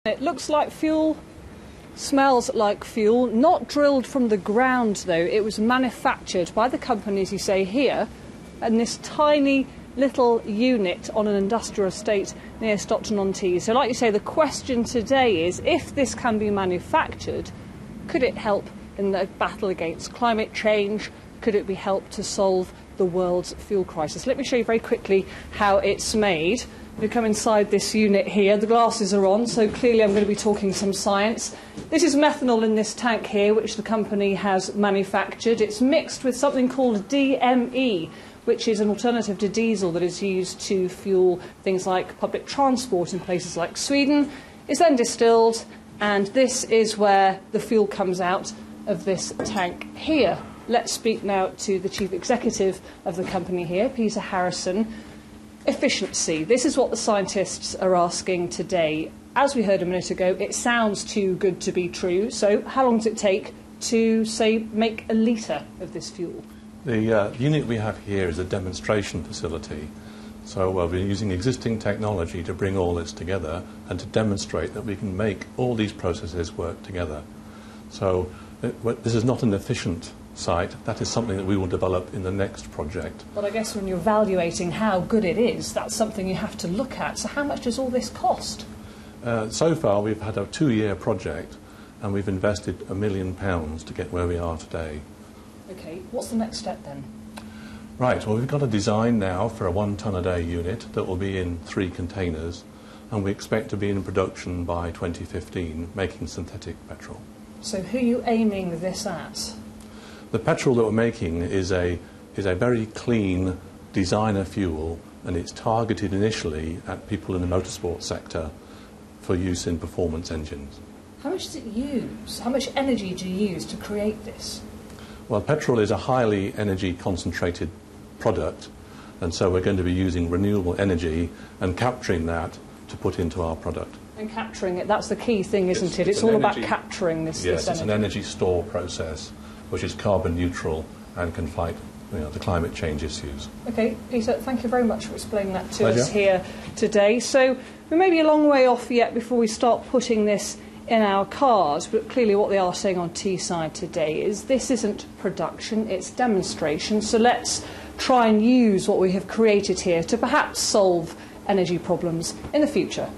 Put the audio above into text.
It looks like fuel, smells like fuel, not drilled from the ground though. It was manufactured by the company, as you say here, in this tiny little unit on an industrial estate near Stockton-on-Tees. So like you say, the question today is, if this can be manufactured, could it help in the battle against climate change? Could it be helped to solve the world's fuel crisis? Let me show you very quickly how it's made. We come inside this unit here. The glasses are on, so clearly I'm going to be talking some science. This is methanol in this tank here, which the company has manufactured. It's mixed with something called DME, which is an alternative to diesel that is used to fuel things like public transport in places like Sweden. It's then distilled, and this is where the fuel comes out of this tank here. Let's speak now to the chief executive of the company here, Peter Harrison. Efficiency. This is what the scientists are asking today. As we heard a minute ago, it sounds too good to be true. So how long does it take to, say, make a litre of this fuel? The unit we have here is a demonstration facility. So we're using existing technology to bring all this together and to demonstrate that we can make all these processes work together. So this is not an efficient site. That is something that we will develop in the next project. But I guess when you're evaluating how good it is, that's something you have to look at. So how much does all this cost? So far we've had a 2-year project and we've invested £1 million to get where we are today. OK, what's the next step then? Right, well we've got a design now for a 1 tonne a day unit that will be in 3 containers, and we expect to be in production by 2015 making synthetic petrol. So who are you aiming this at? The petrol that we're making is a very clean designer fuel, and it's targeted initially at people in the motorsport sector for use in performance engines. How much does it use? How much energy do you use to create this? Well, petrol is a highly energy concentrated product, and so we're going to be using renewable energy and capturing that to put into our product. And capturing it, that's the key thing, isn't it? It's all about capturing this energy. Yes, it's an energy store process which is carbon neutral and can fight the climate change issues. OK, Peter, thank you very much for explaining that to us here today. So we may be a long way off yet before we start putting this in our cars, but clearly what they are saying on Teesside today is this isn't production, it's demonstration. So let's try and use what we have created here to perhaps solve energy problems in the future.